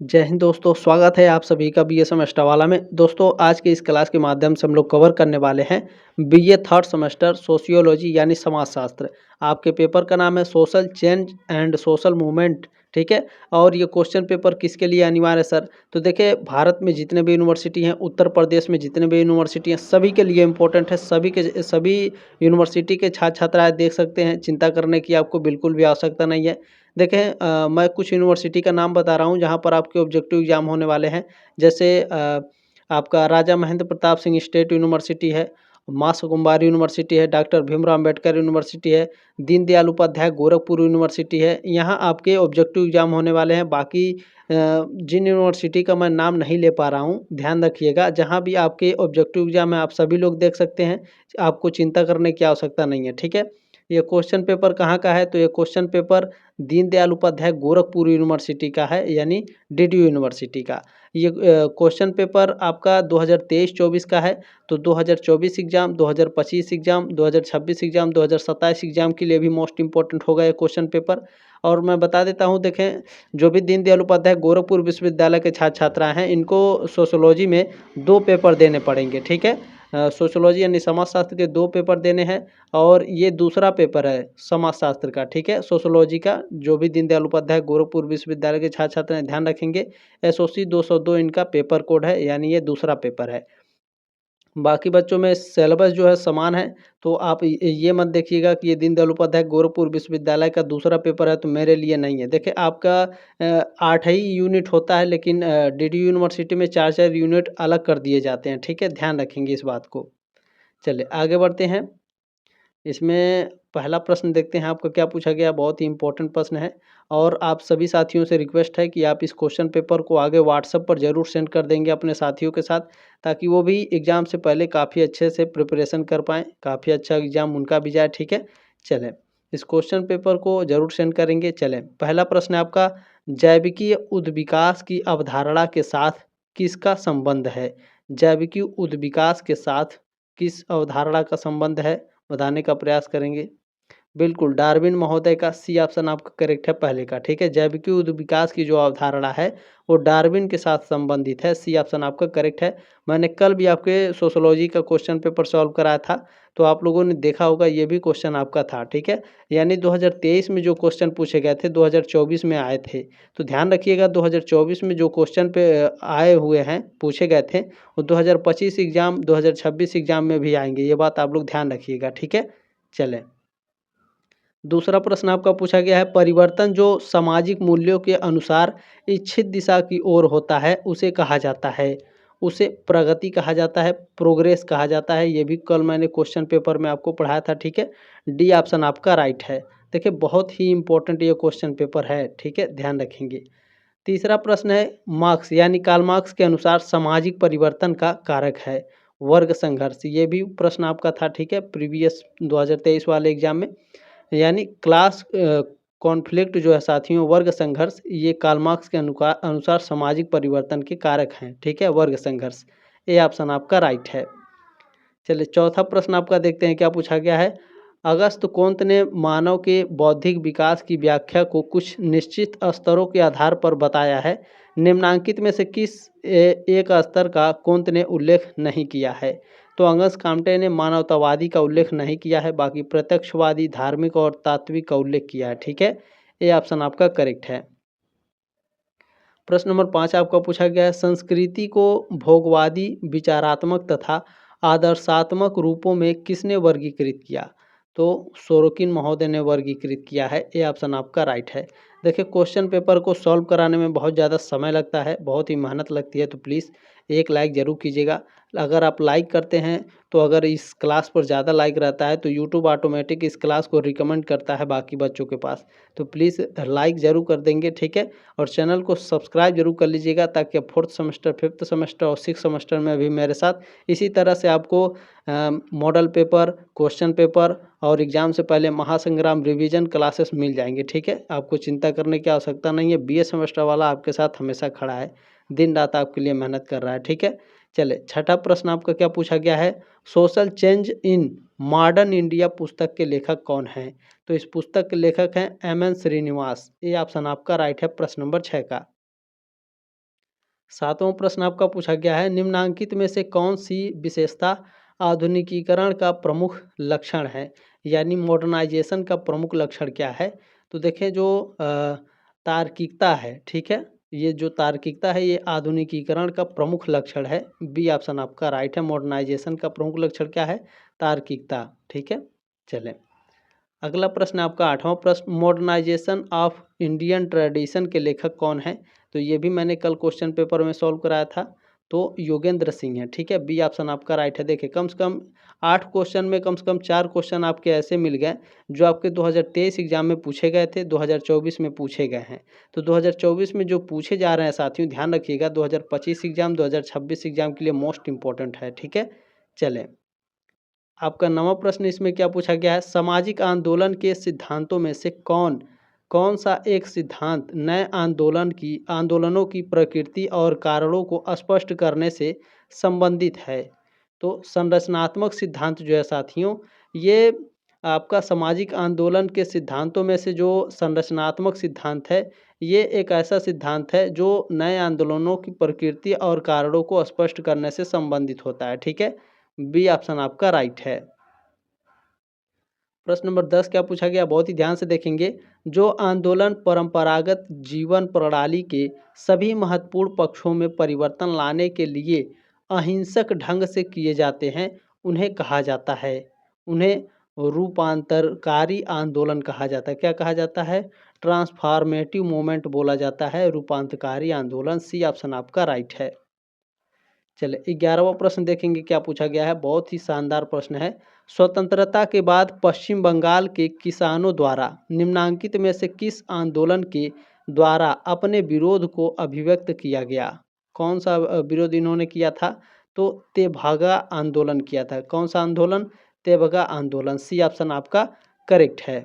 जय हिंद दोस्तों, स्वागत है आप सभी का बीएसएम एक्स्ट्रावाला में। दोस्तों आज के इस क्लास के माध्यम से हम लोग कवर करने वाले हैं बीए थर्ड सेमेस्टर सोशियोलॉजी यानी समाजशास्त्र। आपके पेपर का नाम है social change and social movement, ठीक है। और ये क्वेश्चन पेपर किसके लिए अनिवार्य है सर? तो देखिए, भारत में जितने भी यूनिवर्सिटी हैं, उत्तर प्रदेश में जितने भी यूनिवर्सिटी हैं, सभी के लिए इम्पोर्टेंट है। सभी यूनिवर्सिटी के छात्र छात्राएँ देख सकते हैं, चिंता करने की आपको बिल्कुल भी आवश्यकता नहीं है। देखें, मैं कुछ यूनिवर्सिटी का नाम बता रहा हूँ जहाँ पर आपके ऑब्जेक्टिव एग्जाम होने वाले हैं। जैसे आपका राजा महेंद्र प्रताप सिंह स्टेट यूनिवर्सिटी है, माँ सुकुमारी यूनिवर्सिटी है, डॉक्टर भीमराव अम्बेडकर यूनिवर्सिटी है, दीनदयाल उपाध्याय गोरखपुर यूनिवर्सिटी है। यहाँ आपके ऑब्जेक्टिव एग्जाम होने वाले हैं। बाकी जिन यूनिवर्सिटी का मैं नाम नहीं ले पा रहा हूँ, ध्यान रखिएगा, जहाँ भी आपके ऑब्जेक्टिव एग्जाम है आप सभी लोग देख सकते हैं। आपको चिंता करने की आवश्यकता नहीं है, ठीक है। ये क्वेश्चन पेपर कहाँ का है? तो ये question paper Deendayal Upadhyay Gorakhpur university का है, यानी डीडीयू यूनिवर्सिटी का। ये क्वेश्चन पेपर आपका 2023-24 का है। तो 2024 एग्ज़ाम, 2025 एग्ज़ाम, 2026 एग्ज़ाम, 2027 एग्ज़ाम के लिए भी मोस्ट इम्पोर्टेंट होगा ये क्वेश्चन पेपर। और मैं बता देता हूँ, देखें, जो भी दीनदयाल उपाध्याय गोरखपुर विश्वविद्यालय के छात्र छात्रा हैं, इनको सोशियोलॉजी में 2 पेपर देने पड़ेंगे, ठीक है। सोशियोलॉजी यानी समाजशास्त्र के 2 पेपर देने हैं। और ये दूसरा पेपर है समाजशास्त्र का, ठीक है। सोशियोलॉजी का जो भी दीनदयाल उपाध्याय गोरखपुर विश्वविद्यालय के छात्र छात्र हैं, ध्यान रखेंगे, एसओसी 202 इनका पेपर कोड है, यानी ये दूसरा पेपर है। बाकी बच्चों में सिलेबस जो है समान है। तो आप ये मत देखिएगा कि ये दीनदयाल उपाध्याय गोरखपुर विश्वविद्यालय का दूसरा पेपर है तो मेरे लिए नहीं है। देखिए, आपका 8 ही यूनिट होता है, लेकिन डीडीयू यूनिवर्सिटी में 4-4 यूनिट अलग कर दिए जाते हैं, ठीक है। ध्यान रखेंगे इस बात को। चलिए आगे बढ़ते हैं। इसमें पहला प्रश्न देखते हैं आपका क्या पूछा गया। बहुत ही इम्पोर्टेंट प्रश्न है। और आप सभी साथियों से रिक्वेस्ट है कि आप इस क्वेश्चन पेपर को आगे व्हाट्सएप पर ज़रूर सेंड कर देंगे अपने साथियों के साथ, ताकि वो भी एग्ज़ाम से पहले काफ़ी अच्छे से प्रिपरेशन कर पाएँ, काफ़ी अच्छा एग्ज़ाम उनका भी जाए, ठीक है। चलें, इस क्वेश्चन पेपर को ज़रूर सेंड करेंगे। चलें, पहला प्रश्न है आपका, जैविकीय उद्विकास की अवधारणा के साथ किसका संबंध है? जैविकीय उद्विकास के साथ किस अवधारणा का संबंध है, बताने का प्रयास करेंगे। बिल्कुल, डार्विन महोदय का सी ऑप्शन आपका करेक्ट है पहले का, ठीक है। जैविकीय विकास की जो अवधारणा है वो डार्विन के साथ संबंधित है, सी ऑप्शन आपका करेक्ट है। मैंने कल भी आपके सोशियोलॉजी का क्वेश्चन पेपर सॉल्व कराया था, तो आप लोगों ने देखा होगा, ये भी क्वेश्चन आपका था, ठीक है। यानी 2023 में जो क्वेश्चन पूछे गए थे 2024 में आए थे। तो ध्यान रखिएगा, 2024 में जो क्वेश्चन पे आए हुए हैं, पूछे गए थे, वो 2025 एग्जाम 2026 एग्जाम में भी आएंगे। ये बात आप लोग ध्यान रखिएगा, ठीक है। चलें, दूसरा प्रश्न आपका पूछा गया है, परिवर्तन जो सामाजिक मूल्यों के अनुसार इच्छित दिशा की ओर होता है उसे कहा जाता है। उसे प्रगति कहा जाता है, प्रोग्रेस कहा जाता है। ये भी कल मैंने क्वेश्चन पेपर में आपको पढ़ाया था, ठीक है। डी ऑप्शन आपका राइट है। देखिए, बहुत ही इंपॉर्टेंट ये क्वेश्चन पेपर है, ठीक है, ध्यान रखेंगे। तीसरा प्रश्न है, मार्क्स यानी कार्ल मार्क्स के अनुसार सामाजिक परिवर्तन का कारक है वर्ग संघर्ष। ये भी प्रश्न आपका था, ठीक है, प्रीवियस 2023 वाले एग्जाम में। यानी क्लास कॉन्फ्लिक्ट जो है साथियों, वर्ग संघर्ष, ये कार्ल मार्क्स के अनुसार सामाजिक परिवर्तन के कारक हैं, ठीक है, वर्ग संघर्ष। ए ऑप्शन आपका राइट है। चलिए, चौथा प्रश्न आपका देखते हैं क्या पूछा गया है। अगस्त कोंत ने मानव के बौद्धिक विकास की व्याख्या को कुछ निश्चित स्तरों के आधार पर बताया है। निम्नांकित में से किस एक स्तर का कोंत ने उल्लेख नहीं किया है? तो अंगस काम्टे ने मानवतावादी का उल्लेख नहीं किया है, बाकी प्रत्यक्षवादी, धार्मिक और तात्विक का उल्लेख किया है, ठीक है। ये ऑप्शन आपका करेक्ट है। प्रश्न नंबर 5 आपका पूछा गया है, संस्कृति को भोगवादी, विचारात्मक तथा आदर्शात्मक रूपों में किसने वर्गीकृत किया? तो सोरोकिन महोदय ने वर्गीकृत किया है। ये ऑप्शन आपका राइट है। देखिए, क्वेश्चन पेपर को सॉल्व कराने में बहुत ज़्यादा समय लगता है, बहुत ही मेहनत लगती है, तो प्लीज़ एक लाइक ज़रूर कीजिएगा। अगर आप लाइक करते हैं, तो अगर इस क्लास पर ज़्यादा लाइक रहता है तो यूट्यूब ऑटोमेटिक इस क्लास को रिकमेंड करता है बाकी बच्चों के पास। तो प्लीज़ लाइक ज़रूर कर देंगे, ठीक है। और चैनल को सब्सक्राइब जरूर कर लीजिएगा, ताकि आप 4th सेमेस्टर, 5th सेमेस्टर और 6th सेमेस्टर में भी मेरे साथ इसी तरह से आपको मॉडल पेपर, क्वेश्चन पेपर और एग्ज़ाम से पहले महासंग्राम रिवीजन क्लासेस मिल जाएंगे, ठीक है। आपको चिंता करने की आवश्यकता नहीं है। बीए सेमेस्टर वाला आपके साथ हमेशा खड़ा है, दिन रात आपके लिए मेहनत कर रहा है, ठीक है। चले, छठा प्रश्न आपका क्या पूछा गया है, social change in modern India पुस्तक के लेखक कौन हैं? तो इस पुस्तक के लेखक हैं एम एन श्रीनिवास। ये ऑप्शन आपका राइट है प्रश्न नंबर 6 का। 7वां प्रश्न आपका पूछा गया है, निम्नांकित में से कौन सी विशेषता आधुनिकीकरण का प्रमुख लक्षण है, यानी मॉडर्नाइजेशन का प्रमुख लक्षण क्या है। तो देखें जो तार्किकता है, ठीक है, ये जो तार्किकता है ये आधुनिकीकरण का प्रमुख लक्षण है। बी ऑप्शन आपका राइट है। मॉडर्नाइजेशन का प्रमुख लक्षण क्या है, तार्किकता, ठीक है। चलें, अगला प्रश्न आपका 8वां प्रश्न, मॉडर्नाइजेशन ऑफ इंडियन ट्रेडिशन के लेखक कौन है। तो ये भी मैंने कल क्वेश्चन पेपर में सॉल्व कराया था, तो योगेंद्र सिंह है, ठीक है। बी ऑप्शन आपका राइट है। देखिए कम से कम 8 क्वेश्चन में कम से कम 4 क्वेश्चन आपके ऐसे मिल गए जो आपके 2023 एग्जाम में पूछे गए थे, 2024 में पूछे गए हैं। तो 2024 में जो पूछे जा रहे हैं साथियों, ध्यान रखिएगा, 2025 एग्जाम 2026 एग्जाम के लिए मोस्ट इंपॉर्टेंट है, ठीक है। चलें, आपका 9वां प्रश्न इसमें क्या पूछा गया है, सामाजिक आंदोलन के सिद्धांतों में से कौन कौन सा एक सिद्धांत नए आंदोलनों की प्रकृति और कारणों को स्पष्ट करने से संबंधित है। तो संरचनात्मक सिद्धांत जो है साथियों, ये आपका सामाजिक आंदोलन के सिद्धांतों में से जो संरचनात्मक सिद्धांत है, ये एक ऐसा सिद्धांत है जो नए आंदोलनों की प्रकृति और कारणों को स्पष्ट करने से संबंधित होता है, ठीक है। बी ऑप्शन आपका राइट है। प्रश्न नंबर 10 क्या पूछा गया, बहुत ही ध्यान से देखेंगे, जो आंदोलन परंपरागत जीवन प्रणाली के सभी महत्वपूर्ण पक्षों में परिवर्तन लाने के लिए अहिंसक ढंग से किए जाते हैं, उन्हें कहा जाता है, उन्हें रूपांतरकारी आंदोलन कहा जाता है। क्या कहा जाता है, ट्रांसफॉर्मेटिव मूवमेंट बोला जाता है, रूपांतरकारी आंदोलन। सी ऑप्शन आपका राइट है। चलिए 11वां प्रश्न देखेंगे क्या पूछा गया है, बहुत ही शानदार प्रश्न है। स्वतंत्रता के बाद पश्चिम बंगाल के किसानों द्वारा निम्नांकित में से किस आंदोलन के द्वारा अपने विरोध को अभिव्यक्त किया गया। कौन सा विरोध इन्होंने किया था, तो तेभागा आंदोलन किया था। कौन सा आंदोलन, तेभागा आंदोलन। सी ऑप्शन आपका करेक्ट है।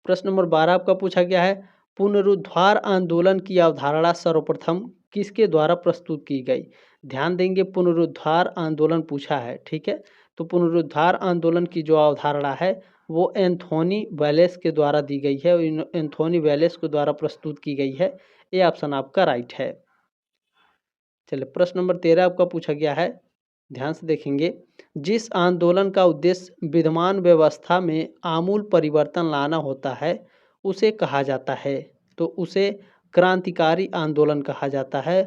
प्रश्न नंबर 12 आपका पूछा गया है, पुनरुद्धार आंदोलन की अवधारणा सर्वप्रथम किसके द्वारा प्रस्तुत की गई। ध्यान देंगे, पुनरुद्धार आंदोलन पूछा है, ठीक है। तो पुनरुद्धार आंदोलन की जो अवधारणा है वो एंथोनी वेलेस के द्वारा दी गई है, एंथोनी वेलेस के द्वारा प्रस्तुत की गई है। ये ऑप्शन आपका राइट है। चलिए प्रश्न नंबर 13 आपका पूछा गया है, ध्यान से देखेंगे, जिस आंदोलन का उद्देश्य विद्यमान व्यवस्था में आमूल परिवर्तन लाना होता है उसे कहा जाता है। तो उसे क्रांतिकारी आंदोलन कहा जाता है,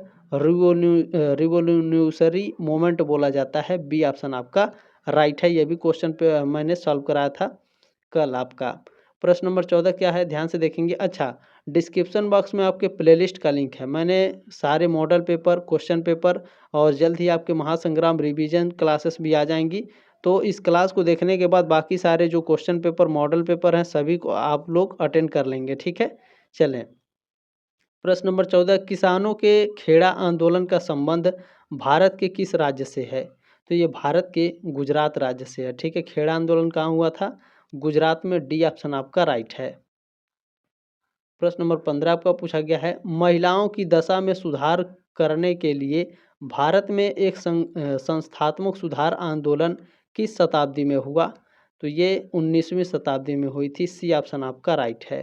रिवोल्यूशनरी मूवमेंट बोला जाता है। बी ऑप्शन आपका राइट है। ये भी क्वेश्चन पे मैंने सॉल्व कराया था कल आपका। प्रश्न नंबर 14 क्या है, ध्यान से देखेंगे। अच्छा, डिस्क्रिप्शन बॉक्स में आपके प्लेलिस्ट का लिंक है। मैंने सारे मॉडल पेपर, क्वेश्चन पेपर और जल्द ही आपके महासंग्राम रिवीजन क्लासेस भी आ जाएंगी। तो इस क्लास को देखने के बाद बाकी सारे जो क्वेश्चन पेपर, मॉडल पेपर हैं, सभी को आप लोग अटेंड कर लेंगे, ठीक है। चलें, प्रश्न नंबर 14, किसानों के खेड़ा आंदोलन का संबंध भारत के किस राज्य से है। तो ये भारत के गुजरात राज्य से है, ठीक है। खेड़ा आंदोलन कहाँ हुआ था, गुजरात में। डी ऑप्शन आपका राइट है। प्रश्न नंबर 15 आपका पूछा गया है, महिलाओं की दशा में सुधार करने के लिए भारत में एक संस्थात्मक सुधार आंदोलन किस शताब्दी में हुआ। तो ये 19वीं शताब्दी में हुई थी। सी ऑप्शन आपका राइट है।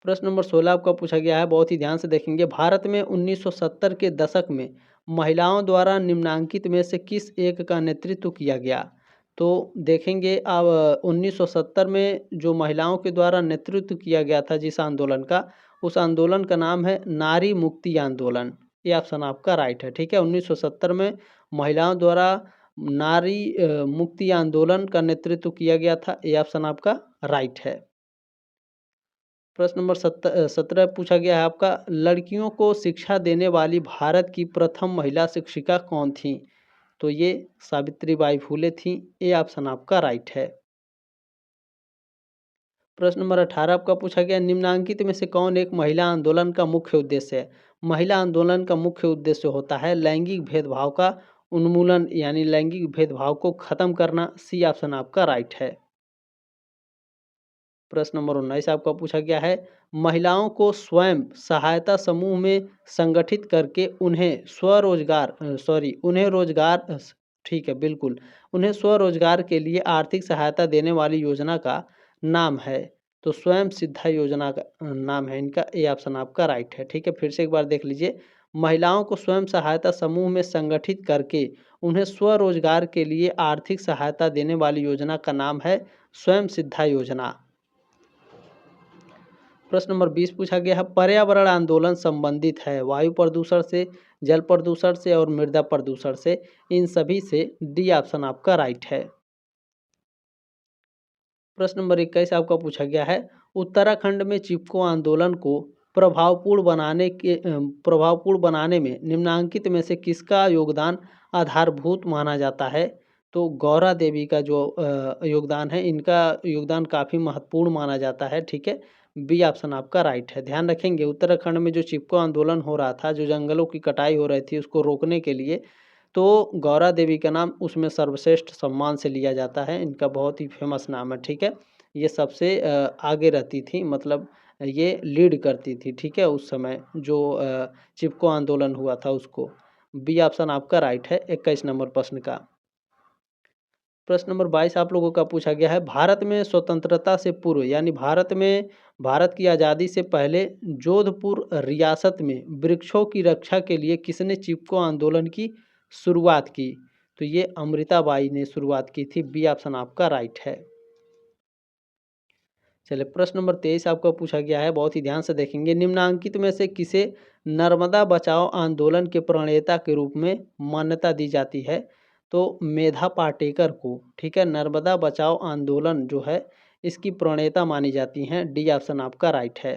प्रश्न नंबर 16 आपका पूछा गया है, बहुत ही ध्यान से देखेंगे, भारत में 1970 के दशक में महिलाओं द्वारा निम्नांकित में से किस एक का नेतृत्व किया गया। तो देखेंगे अब 1970 में जो महिलाओं के द्वारा नेतृत्व किया गया था जिस आंदोलन का, उस आंदोलन का नाम है नारी मुक्ति आंदोलन। ये ऑप्शन आपका राइट है, ठीक है। 1970 में महिलाओं द्वारा नारी मुक्ति आंदोलन का नेतृत्व किया गया था। ये ऑप्शन आपका राइट है। प्रश्न नंबर 17 पूछा गया है आपका, लड़कियों को शिक्षा देने वाली भारत की प्रथम महिला शिक्षिका कौन थी। तो ये सावित्रीबाई फुले थी। ये ऑप्शन आपका राइट है। प्रश्न नंबर 18 आपका पूछा गया, निम्नांकित में से कौन एक महिला आंदोलन का मुख्य उद्देश्य है। महिला आंदोलन का मुख्य उद्देश्य होता है लैंगिक भेदभाव का उन्मूलन, यानी लैंगिक भेदभाव को खत्म करना। सी ऑप्शन आपका राइट है। प्रश्न नंबर 19 आपका पूछा गया है, महिलाओं को स्वयं सहायता समूह में संगठित करके उन्हें रोजगार, ठीक है, बिल्कुल, उन्हें स्वरोजगार के लिए आर्थिक सहायता देने वाली योजना का नाम है। तो स्वयं सिद्धा योजना का नाम है इनका, ए ऑप्शन आपका राइट है। ठीक है, फिर से एक बार देख लीजिए। महिलाओं को स्वयं सहायता समूह में संगठित करके उन्हें स्वरोजगार के लिए आर्थिक सहायता देने वाली योजना का नाम है स्वयं सिद्धा योजना। प्रश्न नंबर 20 पूछा गया है, पर्यावरण आंदोलन संबंधित है वायु प्रदूषण से, जल प्रदूषण से और मृदा प्रदूषण से। इन सभी से डी ऑप्शन आपका राइट है। प्रश्न नंबर 21 आपका पूछा गया है, उत्तराखंड में चिपको आंदोलन को प्रभावपूर्ण बनाने में निम्नांकित में से किसका योगदान आधारभूत माना जाता है। तो गौरा देवी का जो योगदान है, इनका योगदान काफ़ी महत्वपूर्ण माना जाता है। ठीक है, बी ऑप्शन आपका राइट है। ध्यान रखेंगे, उत्तराखंड में जो चिपको आंदोलन हो रहा था, जो जंगलों की कटाई हो रही थी, उसको रोकने के लिए तो गौरा देवी का नाम उसमें सर्वश्रेष्ठ सम्मान से लिया जाता है। इनका बहुत ही फेमस नाम है। ठीक है, ये सबसे आगे रहती थी, मतलब ये लीड करती थी। ठीक है, उस समय जो चिपको आंदोलन हुआ था उसको। बी ऑप्शन आपका राइट है 21 नंबर प्रश्न का। प्रश्न नंबर 22 आप लोगों का पूछा गया है, भारत में स्वतंत्रता से पूर्व यानी भारत की आज़ादी से पहले जोधपुर रियासत में वृक्षों की रक्षा के लिए किसने चिपको आंदोलन की शुरुआत की। तो ये अमृताबाई ने शुरुआत की थी। बी ऑप्शन आपका राइट है। चलिए, प्रश्न नंबर 23 आपका पूछा गया है, बहुत ही ध्यान से देखेंगे। निम्नांकित में से किसे नर्मदा बचाओ आंदोलन के प्रणेता के रूप में मान्यता दी जाती है। तो मेधा पाटेकर को। ठीक है, नर्मदा बचाओ आंदोलन जो है इसकी प्रणेता मानी जाती हैं। डी ऑप्शन आपका राइट है।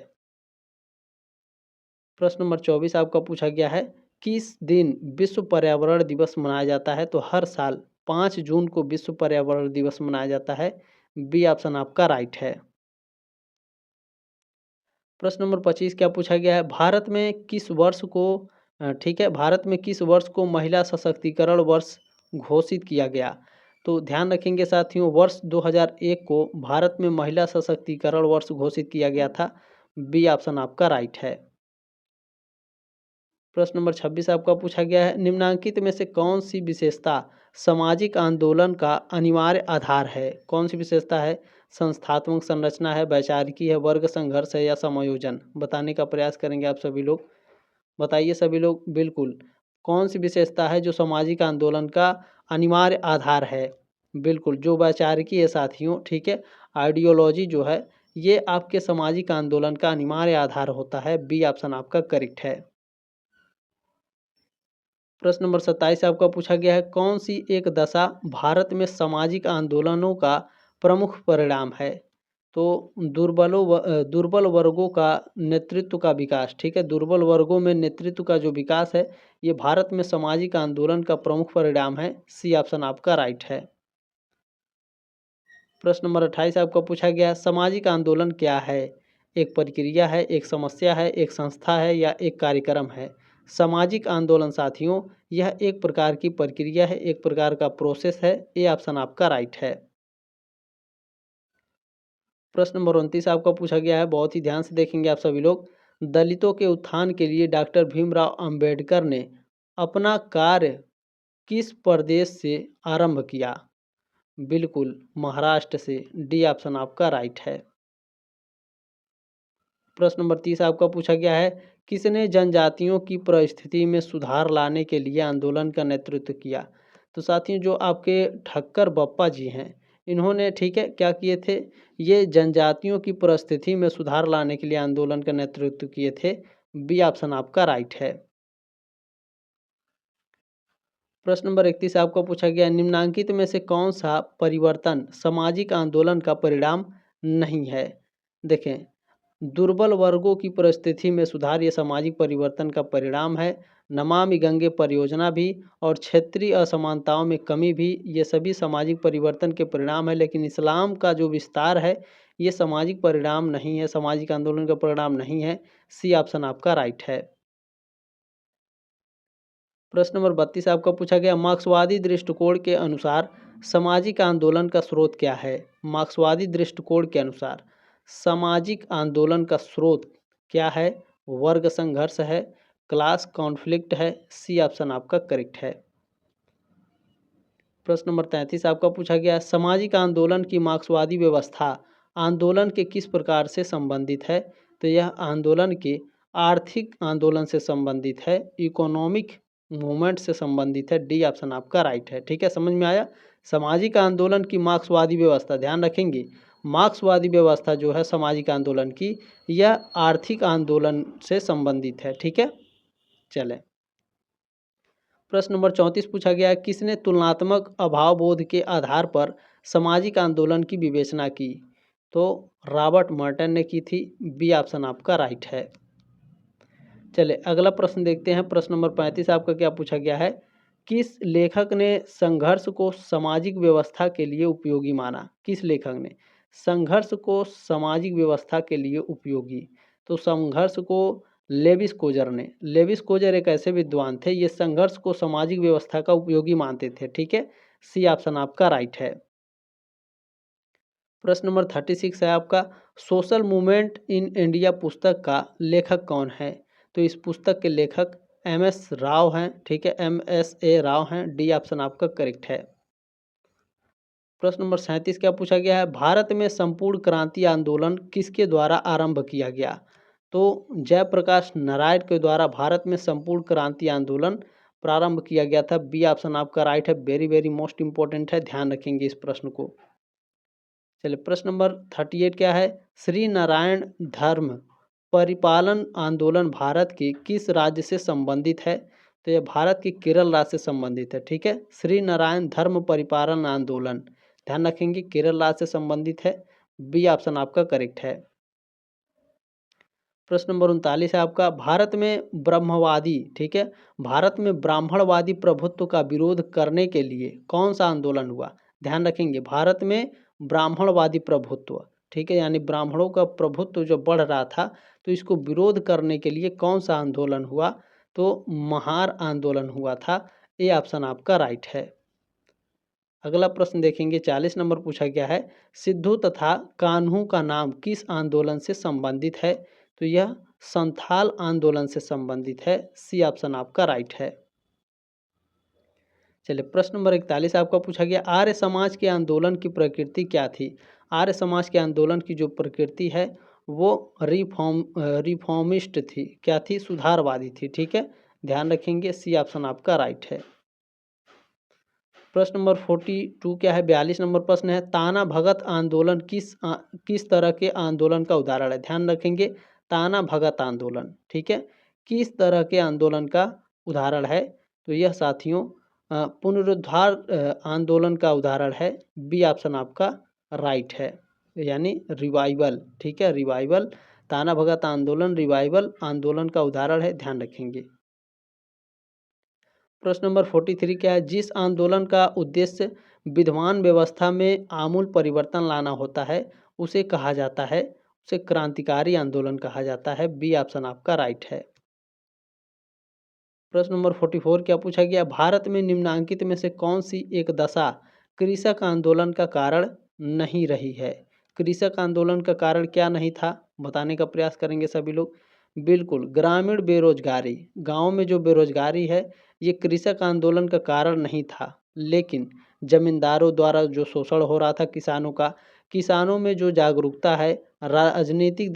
प्रश्न नंबर 24 आपका पूछा गया है, किस दिन विश्व पर्यावरण दिवस मनाया जाता है। तो हर साल 5 जून को विश्व पर्यावरण दिवस मनाया जाता है। बी ऑप्शन आपका राइट है। प्रश्न नंबर 25 क्या पूछा गया है, भारत में किस वर्ष को ठीक है, भारत में किस वर्ष को महिला सशक्तिकरण वर्ष घोषित किया गया। तो ध्यान रखेंगे साथियों, वर्ष 2001 को भारत में महिला सशक्तिकरण वर्ष घोषित किया गया था। बी ऑप्शन आपका राइट है। प्रश्न नंबर 26 आपका पूछा गया है, निम्नांकित में से कौन सी विशेषता सामाजिक आंदोलन का अनिवार्य आधार है। कौन सी विशेषता है, संस्थात्मक संरचना है, वैचारिकी है, वर्ग संघर्ष है या समायोजन। बताने का प्रयास करेंगे आप सभी लोग, बताइए सभी लोग। बिल्कुल, कौन सी विशेषता है जो सामाजिक आंदोलन का अनिवार्य आधार है। बिल्कुल, जो वैचारिकी है साथियों। ठीक है, आइडियोलॉजी जो है ये आपके सामाजिक आंदोलन का अनिवार्य आधार होता है। बी ऑप्शन आपका करेक्ट है। प्रश्न नंबर 27 आपका पूछा गया है, कौन सी एक दशा भारत में सामाजिक आंदोलनों का प्रमुख परिणाम है। तो दुर्बल वर्गों का नेतृत्व का विकास। ठीक है, दुर्बल वर्गों में नेतृत्व का जो विकास है ये भारत में सामाजिक आंदोलन का प्रमुख परिणाम है। सी ऑप्शन आपका राइट है। प्रश्न नंबर 28 आपका पूछा गया है, सामाजिक आंदोलन क्या है। एक प्रक्रिया है, एक समस्या है, एक संस्था है या एक कार्यक्रम है। सामाजिक आंदोलन साथियों यह एक प्रकार की प्रक्रिया है, एक प्रकार का प्रोसेस है। ये ऑप्शन आपका राइट है। प्रश्न नंबर 29 आपका पूछा गया है, बहुत ही ध्यान से देखेंगे आप सभी लोग। दलितों के उत्थान के लिए डॉक्टर भीमराव अंबेडकर ने अपना कार्य किस प्रदेश से आरंभ किया। बिल्कुल, महाराष्ट्र से। डी ऑप्शन आपका राइट है। प्रश्न नंबर 30 आपका पूछा गया है, किसने जनजातियों की परिस्थिति में सुधार लाने के लिए आंदोलन का नेतृत्व किया। तो साथियों जो आपके ठक्कर बप्पा जी हैं, इन्होंने ठीक है क्या किए थे, ये जनजातियों की परिस्थिति में सुधार लाने के लिए आंदोलन का नेतृत्व किए थे। बी ऑप्शन आपका राइट है। प्रश्न नंबर 31 आपको पूछा गया, निम्नांकित में से कौन सा परिवर्तन सामाजिक आंदोलन का परिणाम नहीं है। देखें, दुर्बल वर्गों की परिस्थिति में सुधार ये सामाजिक परिवर्तन का परिणाम है। नमामि गंगे परियोजना भी और क्षेत्रीय असमानताओं में कमी भी ये सभी सामाजिक परिवर्तन के परिणाम है। लेकिन इस्लाम का जो विस्तार है ये सामाजिक परिणाम नहीं है, सामाजिक आंदोलन का परिणाम नहीं है। सी ऑप्शन आपका राइट है। प्रश्न नंबर 32 आपका पूछा गया, मार्क्सवादी दृष्टिकोण के अनुसार सामाजिक आंदोलन का स्रोत क्या है। मार्क्सवादी दृष्टिकोण के अनुसार सामाजिक आंदोलन का स्रोत क्या है। वर्ग संघर्ष है, क्लास कॉन्फ्लिक्ट है। सी ऑप्शन आपका करेक्ट है। प्रश्न नंबर 33 आपका पूछा गया, सामाजिक आंदोलन की मार्क्सवादी व्यवस्था आंदोलन के किस प्रकार से संबंधित है? तो यह आंदोलन के आर्थिक आंदोलन से संबंधित है, इकोनॉमिक मूवमेंट से संबंधित है। डी ऑप्शन आपका राइट है। ठीक है, समझ में आया। सामाजिक आंदोलन की मार्क्सवादी व्यवस्था, ध्यान रखेंगे मार्क्सवादी व्यवस्था जो है सामाजिक आंदोलन की, यह आर्थिक आंदोलन से संबंधित है। ठीक है, चलें प्रश्न नंबर 34 पूछा गया है, किसने तुलनात्मक अभावबोध के आधार पर सामाजिक आंदोलन की विवेचना की? तो रॉबर्ट मर्टन ने की थी। बी ऑप्शन आपका राइट है। चले अगला प्रश्न देखते हैं। प्रश्न नंबर 35 आपका क्या पूछा गया है, किस लेखक ने संघर्ष को सामाजिक व्यवस्था के लिए उपयोगी माना? किस लेखक ने संघर्ष को सामाजिक व्यवस्था के लिए उपयोगी? तो संघर्ष को लेविस कोजर ने। लेविस कोजर एक ऐसे विद्वान थे, ये संघर्ष को सामाजिक व्यवस्था का उपयोगी मानते थे। ठीक है, सी ऑप्शन आपका राइट है। प्रश्न नंबर 36 है आपका, सोशल मूवमेंट इन इंडिया पुस्तक का लेखक कौन है? तो इस पुस्तक के लेखक एम.एस. राव हैं। ठीक है, एम.एस.ए. राव हैं। डी ऑप्शन आपका करेक्ट है। प्रश्न नंबर 37 क्या पूछा गया है, भारत में संपूर्ण क्रांति आंदोलन किसके द्वारा आरंभ किया गया? तो जयप्रकाश नारायण के द्वारा भारत में संपूर्ण क्रांति आंदोलन प्रारंभ किया गया था। बी ऑप्शन आपका राइट है। वेरी वेरी मोस्ट इंपॉर्टेंट है, ध्यान रखेंगे इस प्रश्न को। चलिए प्रश्न नंबर 38 क्या है, श्री नारायण धर्म परिपालन आंदोलन भारत के किस राज्य से संबंधित है? तो यह भारत के केरल राज्य से संबंधित है। ठीक है, श्री नारायण धर्म परिपालन आंदोलन, ध्यान रखेंगे केरल राज्य से संबंधित है। बी ऑप्शन आपका करेक्ट है। प्रश्न नंबर 39 है आपका, भारत में ब्रह्मवादी, ठीक है, भारत में ब्राह्मणवादी प्रभुत्व का विरोध करने के लिए कौन सा आंदोलन हुआ? ध्यान रखेंगे भारत में ब्राह्मणवादी प्रभुत्व, ठीक है, यानी ब्राह्मणों का प्रभुत्व जो बढ़ रहा था, तो इसको विरोध करने के लिए कौन सा आंदोलन हुआ? तो महार आंदोलन हुआ था। ए ऑप्शन आपका राइट है। अगला प्रश्न देखेंगे, 40 नंबर पूछा गया है, सिद्धू तथा कान्हू का नाम किस आंदोलन से संबंधित है? तो यह संथाल आंदोलन से संबंधित है। सी ऑप्शन आपका राइट है। चलिए प्रश्न नंबर 41 आपका पूछा गया, आर्य समाज के आंदोलन की प्रकृति क्या थी? आर्य समाज के आंदोलन की जो प्रकृति है वो रिफॉर्मिस्ट थी। क्या थी? सुधारवादी थी। ठीक है, ध्यान रखेंगे सी ऑप्शन आपका राइट है। प्रश्न नंबर 42 क्या है, 42 नंबर प्रश्न है, ताना भगत आंदोलन किस तरह के आंदोलन का उदाहरण है? ध्यान रखेंगे ताना भगत आंदोलन, ठीक है, किस तरह के आंदोलन का उदाहरण है? तो यह साथियों पुनरुद्धार आंदोलन का उदाहरण है। बी ऑप्शन आपका राइट है, यानी रिवाइवल। ठीक है, रिवाइवल, ताना भगत आंदोलन रिवाइवल आंदोलन का उदाहरण है, ध्यान रखेंगे। प्रश्न नंबर 43 क्या है, जिस आंदोलन का उद्देश्य विद्यमान व्यवस्था में आमूल परिवर्तन लाना होता है उसे कहा जाता है, उसे क्रांतिकारी आंदोलन कहा जाता है। बी ऑप्शन आपका राइट है। प्रश्न नंबर 44 क्या पूछा गया, भारत में निम्नांकित में से कौन सी एक दशा कृषक आंदोलन का कारण नहीं रही है? कृषक आंदोलन का कारण क्या नहीं था, बताने का प्रयास करेंगे सभी लोग। बिल्कुल, ग्रामीण बेरोजगारी, गांव में जो बेरोजगारी है ये कृषक आंदोलन का कारण नहीं था, लेकिन जमींदारों द्वारा जो शोषण हो रहा था किसानों का, किसानों में जो जागरूकता है, राजनीतिक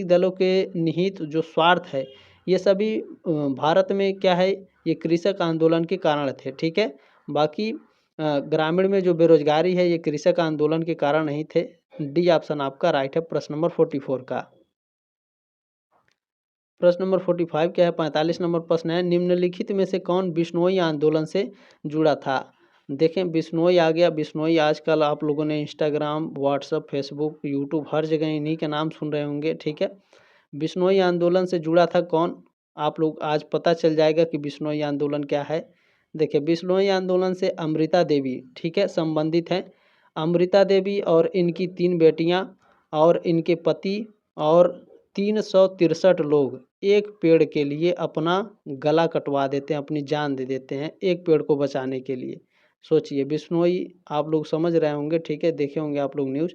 दलों के निहित जो स्वार्थ है, ये सभी भारत में क्या है, ये कृषक आंदोलन के कारण थे। ठीक है, बाकी ग्रामीण में जो बेरोजगारी है ये कृषक आंदोलन के कारण नहीं थे। डी ऑप्शन आपका राइट है प्रश्न नंबर 44 का। प्रश्न नंबर 45 क्या है, 45 नंबर प्रश्न है, निम्नलिखित में से कौन बिश्नोई आंदोलन से जुड़ा था? देखें बिश्नोई आ गया, बिश्नोई आजकल आप लोगों ने इंस्टाग्राम, व्हाट्सएप, फेसबुक, यूट्यूब हर जगह इन्हीं के नाम सुन रहे होंगे। ठीक है, बिश्नोई आंदोलन से जुड़ा था कौन? आप लोग आज पता चल जाएगा कि बिश्नोई आंदोलन क्या है। देखिए बिश्नोई आंदोलन से अमृता देवी, ठीक है, संबंधित हैं। अमृता देवी और इनकी 3 बेटियां और इनके पति और 363 लोग एक पेड़ के लिए अपना गला कटवा देते हैं, अपनी जान दे देते हैं एक पेड़ को बचाने के लिए। सोचिए बिश्नोई, आप लोग समझ रहे होंगे, ठीक है, देखे होंगे आप लोग न्यूज़।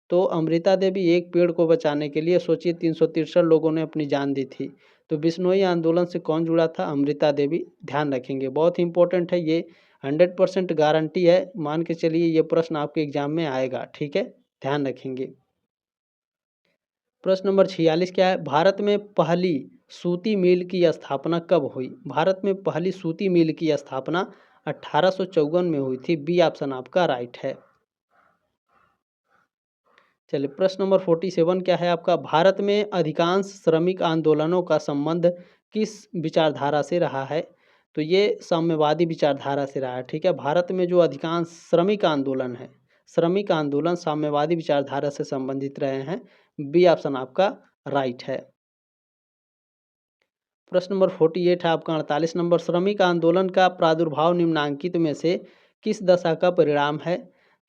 तो अमृता देवी एक पेड़ को बचाने के लिए सोचिए 363 लोगों ने अपनी जान दी थी। तो बिश्नोई आंदोलन से कौन जुड़ा था? अमृता देवी, ध्यान रखेंगे, बहुत इंपॉर्टेंट है ये, 100% गारंटी है, मान के चलिए ये प्रश्न आपके एग्जाम में आएगा। ठीक है, ध्यान रखेंगे। प्रश्न नंबर 46 क्या है, भारत में पहली सूती मिल की स्थापना कब हुई? भारत में पहली सूती मिल की स्थापना 1854 में हुई थी। बी ऑप्शन आपका राइट है। चलिए प्रश्न नंबर 47 क्या है आपका, भारत में अधिकांश श्रमिक आंदोलनों का संबंध किस विचारधारा से रहा है? तो ये साम्यवादी विचारधारा से रहा है। ठीक है, भारत में जो अधिकांश श्रमिक आंदोलन है, श्रमिक आंदोलन साम्यवादी विचारधारा से संबंधित रहे हैं। बी ऑप्शन आपका राइट है। प्रश्न नंबर 48 है आपका 48 नंबर, श्रमिक आंदोलन का प्रादुर्भाव निम्नांकित में से किस दशा का परिणाम है?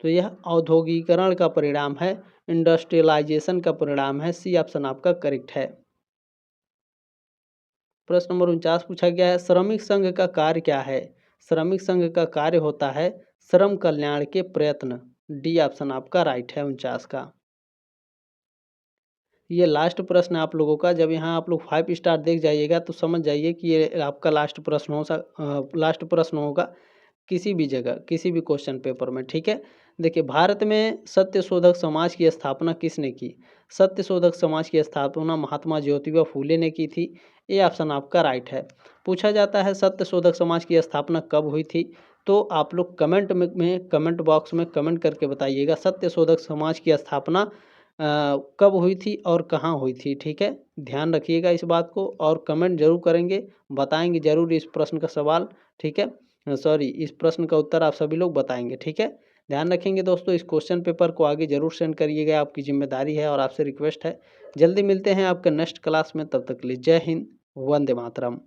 तो यह औद्योगिकरण का परिणाम है, इंडस्ट्रियलाइजेशन का परिणाम है। सी ऑप्शन आपका करेक्ट है। प्रश्न नंबर 49 पूछा गया है, श्रमिक संघ का कार्य क्या है? श्रमिक संघ का कार्य होता है श्रम कल्याण के प्रयत्न। डी ऑप्शन आपका राइट है 49 का। ये लास्ट प्रश्न आप लोगों का, जब यहाँ आप लोग 5 स्टार देख जाइएगा तो समझ जाइए कि ये आपका लास्ट प्रश्न लास्ट प्रश्न होगा किसी भी जगह, किसी भी क्वेश्चन पेपर में। ठीक है, देखिए भारत में सत्यशोधक समाज की स्थापना किसने की? सत्यशोधक समाज की स्थापना महात्मा ज्योतिबा फूले ने की थी। ये ऑप्शन आपका राइट है। पूछा जाता है सत्यशोधक समाज की स्थापना कब हुई थी? तो आप लोग कमेंट में कमेंट बॉक्स में कमेंट करके बताइएगा सत्यशोधक समाज की स्थापना कब हुई थी और कहाँ हुई थी। ठीक है, ध्यान रखिएगा इस बात को और कमेंट जरूर करेंगे, बताएंगे जरूर इस प्रश्न का सवाल। ठीक है, सॉरी, इस प्रश्न का उत्तर आप सभी लोग बताएंगे। ठीक है, ध्यान रखेंगे दोस्तों, इस क्वेश्चन पेपर को आगे जरूर सेंड करिएगा, आपकी जिम्मेदारी है और आपसे रिक्वेस्ट है। जल्दी मिलते हैं आपके नेक्स्ट क्लास में, तब तक के लिए जय हिंद, वंदे मातरम।